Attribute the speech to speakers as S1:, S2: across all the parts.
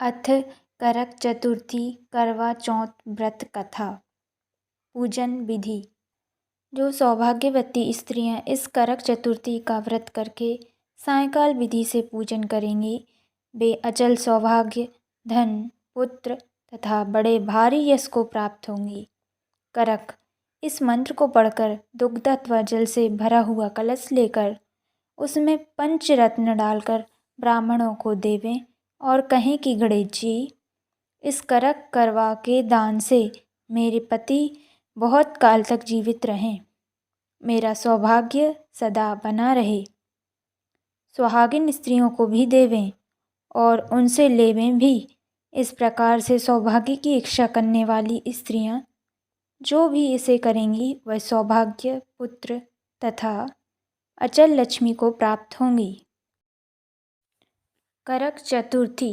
S1: अथ करक चतुर्थी करवा चौथ व्रत कथा। पूजन विधि। जो सौभाग्यवती स्त्रियां इस करक चतुर्थी का व्रत करके सायंकाल विधि से पूजन करेंगी, वे अचल सौभाग्य, धन, पुत्र तथा बड़े भारी यश को प्राप्त होंगी। करक। इस मंत्र को पढ़कर दुग्ध अथवा जल से भरा हुआ कलश लेकर उसमें पंचरत्न डालकर ब्राह्मणों को देवें और कहें कि गणेश जी, इस करक करवा के दान से मेरे पति बहुत काल तक जीवित रहें, मेरा सौभाग्य सदा बना रहे। सुहागिन स्त्रियों को भी देवें और उनसे लेवें भी। इस प्रकार से सौभाग्य की इच्छा करने वाली स्त्रियां जो भी इसे करेंगी वह सौभाग्य, पुत्र तथा अचल लक्ष्मी को प्राप्त होंगी। करक चतुर्थी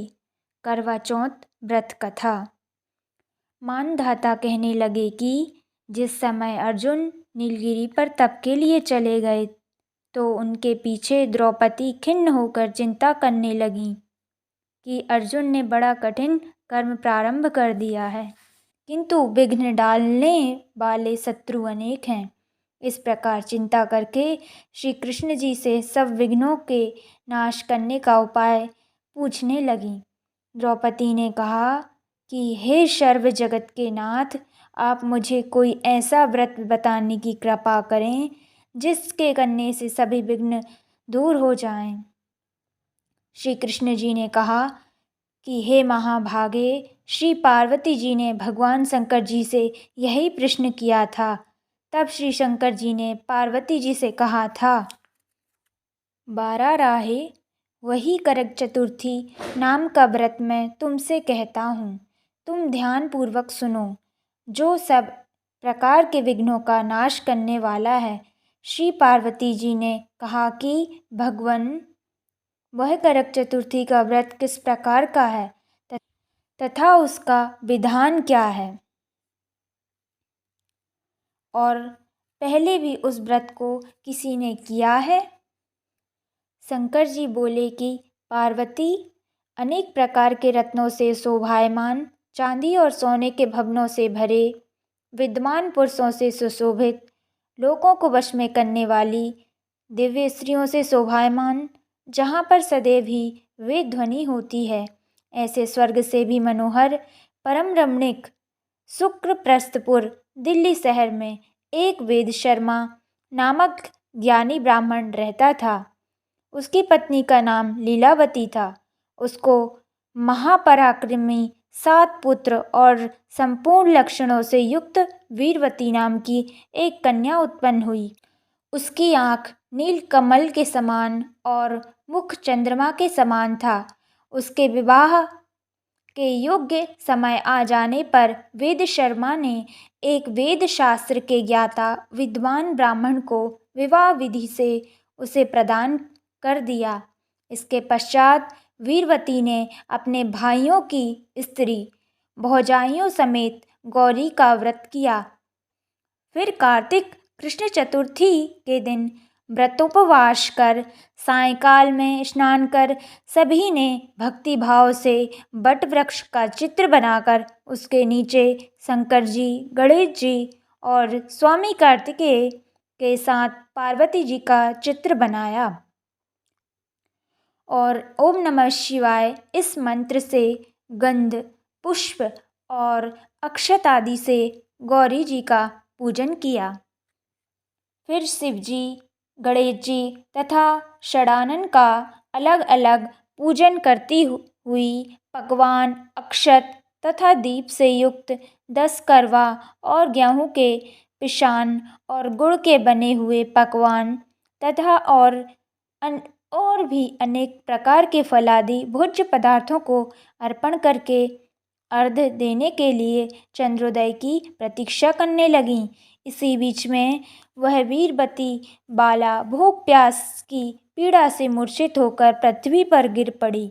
S1: करवा चौथ व्रत कथा। मानधाता कहने लगे कि जिस समय अर्जुन नीलगिरी पर तप के लिए चले गए तो उनके पीछे द्रौपदी खिन्न होकर चिंता करने लगीं कि अर्जुन ने बड़ा कठिन कर्म प्रारंभ कर दिया है, किंतु विघ्न डालने वाले शत्रु अनेक हैं। इस प्रकार चिंता करके श्री कृष्ण जी से सब विघ्नों के नाश करने का उपाय पूछने लगी। द्रौपदी ने कहा कि हे सर्व जगत के नाथ, आप मुझे कोई ऐसा व्रत बताने की कृपा करें जिसके करने से सभी विघ्न दूर हो जाएं। श्री कृष्ण जी ने कहा कि हे महाभागे, श्री पार्वती जी ने भगवान शंकर जी से यही प्रश्न किया था। तब श्री शंकर जी ने पार्वती जी से कहा था, 12 राहे वही करक चतुर्थी नाम का व्रत मैं तुमसे कहता हूँ, तुम ध्यान पूर्वक सुनो, जो सब प्रकार के विघ्नों का नाश करने वाला है। श्री पार्वती जी ने कहा कि भगवन, वह करक चतुर्थी का व्रत किस प्रकार का है तथा उसका विधान क्या है, और पहले भी उस व्रत को किसी ने किया है? शंकर जी बोले कि पार्वती, अनेक प्रकार के रत्नों से शोभायमान, चांदी और सोने के भवनों से भरे, विद्वान पुरुषों से सुशोभित, लोगों को वश में करने वाली, दिव्य स्त्रियों से शोभायमान, जहाँ पर सदैव ही वेद ध्वनि होती है, ऐसे स्वर्ग से भी मनोहर परम रमणीक शुक्रप्रस्थपुर दिल्ली शहर में एक वेद शर्मा नामक ज्ञानी ब्राह्मण रहता था। उसकी पत्नी का नाम लीलावती था। उसको महापराक्रमी 7 पुत्र और संपूर्ण लक्षणों से युक्त वीरवती नाम की एक कन्या उत्पन्न हुई। उसकी आँख नील कमल के समान और मुख चंद्रमा के समान था। उसके विवाह के योग्य समय आ जाने पर वेद शर्मा ने एक वेद शास्त्र के ज्ञाता विद्वान ब्राह्मण को विवाह विधि से उसे प्रदान कर दिया। इसके पश्चात वीरवती ने अपने भाइयों की स्त्री भौजाइयों समेत गौरी का व्रत किया। फिर कार्तिक कृष्ण चतुर्थी के दिन व्रतोपवास कर सायंकाल में स्नान कर सभी ने भक्ति भाव से बट वृक्ष का चित्र बनाकर उसके नीचे शंकर जी, गणेश जी और स्वामी कार्तिकेय के साथ पार्वती जी का चित्र बनाया और ओम नमः शिवाय इस मंत्र से गंध, पुष्प और अक्षत आदि से गौरी जी का पूजन किया। फिर शिव जी, गणेश जी तथा षडानन का अलग अलग पूजन करती हुई पकवान, अक्षत तथा दीप से युक्त 10 करवा और गेहूं के पिशान और गुड़ के बने हुए पकवान तथा और भी अनेक प्रकार के फलादि भोज्य पदार्थों को अर्पण करके अर्घ्य देने के लिए चंद्रोदय की प्रतीक्षा करने लगीं। इसी बीच में वह वीरवती बाला भूख प्यास की पीड़ा से मूर्छित होकर पृथ्वी पर गिर पड़ी।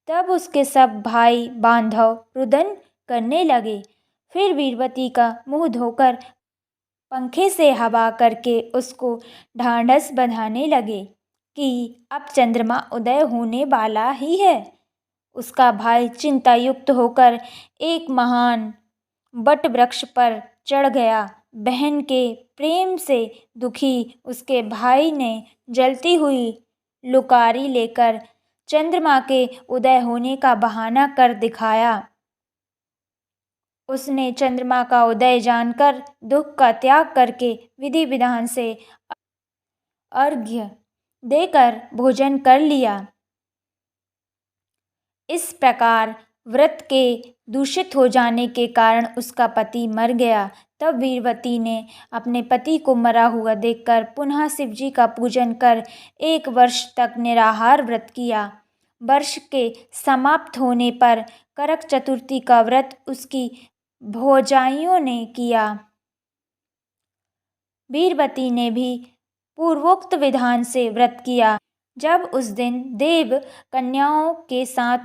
S1: तब उसके सब भाई बांधव रुदन करने लगे। फिर वीरवती का मुंह धोकर पंखे से हवा करके उसको ढांढस बंधाने लगे कि अब चंद्रमा उदय होने वाला ही है। उसका भाई चिंतायुक्त होकर एक महान बट वृक्ष पर चढ़ गया। बहन के प्रेम से दुखी उसके भाई ने जलती हुई लुकारी लेकर चंद्रमा के उदय होने का बहाना कर दिखाया। उसने चंद्रमा का उदय जानकर दुख का त्याग करके विधि विधान से अर्घ्य देकर भोजन कर लिया। इस प्रकार व्रत के दूषित हो जाने के कारण उसका पति मर गया। तब वीरवती ने अपने पति को मरा हुआ देखकर पुनः शिवजी का पूजन कर 1 वर्ष तक निराहार व्रत किया। वर्ष के समाप्त होने पर करक चतुर्थी का व्रत उसकी भौजाइयों ने किया। वीरवती ने भी पूर्वोक्त विधान से व्रत किया। जब उस दिन देव कन्याओं के साथ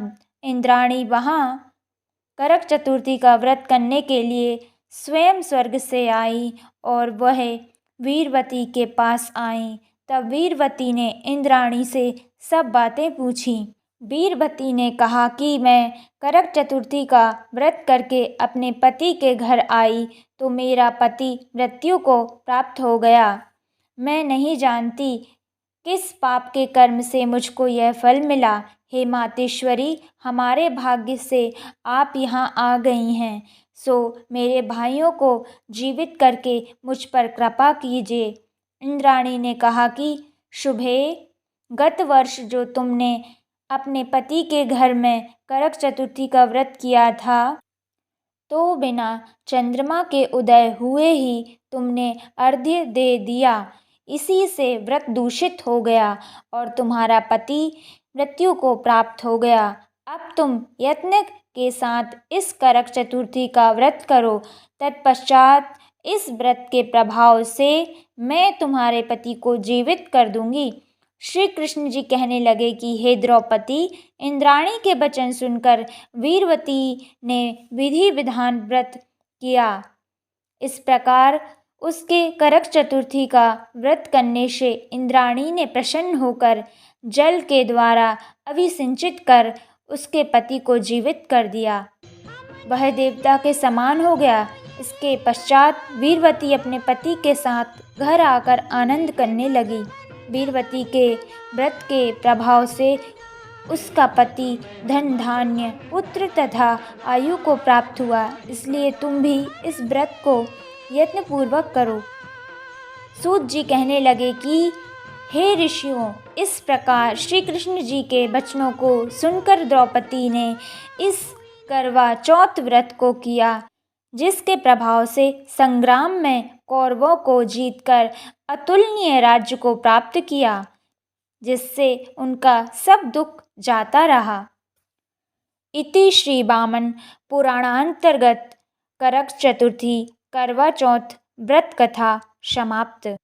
S1: इंद्राणी वहाँ करक चतुर्थी का व्रत करने के लिए स्वयं स्वर्ग से आई और वह वीरवती के पास आई, तब वीरवती ने इंद्राणी से सब बातें पूछी। वीरवती ने कहा कि मैं करक चतुर्थी का व्रत करके अपने पति के घर आई तो मेरा पति मृत्यु को प्राप्त हो गया। मैं नहीं जानती किस पाप के कर्म से मुझको यह फल मिला। हे मातेश्वरी, हमारे भाग्य से आप यहाँ आ गई हैं, सो मेरे भाइयों को जीवित करके मुझ पर कृपा कीजिए। इंद्राणी ने कहा कि शुभे, गत वर्ष जो तुमने अपने पति के घर में करक चतुर्थी का व्रत किया था, तो बिना चंद्रमा के उदय हुए ही तुमने अर्घ्य दे दिया। इसी से व्रत दूषित हो गया और तुम्हारा पति मृत्यु को प्राप्त हो गया। अब तुम यत्न के साथ इस करक चतुर्थी का व्रत करो। तत्पश्चात इस व्रत के प्रभाव से मैं तुम्हारे पति को जीवित कर दूंगी। श्री कृष्ण जी कहने लगे कि हे द्रौपदी, इंद्राणी के वचन सुनकर वीरवती ने विधि विधान व्रत किया। इस प्रकार उसके करक चतुर्थी का व्रत करने से इंद्राणी ने प्रसन्न होकर जल के द्वारा अभिसिंचित कर उसके पति को जीवित कर दिया। वह देवता के समान हो गया। इसके पश्चात वीरवती अपने पति के साथ घर आकर आनंद करने लगी। वीरवती के व्रत के प्रभाव से उसका पति धन धान्य पुत्र तथा आयु को प्राप्त हुआ। इसलिए तुम भी इस व्रत को यत्नपूर्वक करो। सूत जी कहने लगे कि हे ऋषियों, इस प्रकार श्री कृष्ण जी के वचनों को सुनकर द्रौपदी ने इस करवा चौथ व्रत को किया, जिसके प्रभाव से संग्राम में कौरवों को जीतकर अतुलनीय राज्य को प्राप्त किया, जिससे उनका सब दुख जाता रहा। इति श्री वामन पुराणांतर्गत करक चतुर्थी करवा चौथ व्रत कथा समाप्त।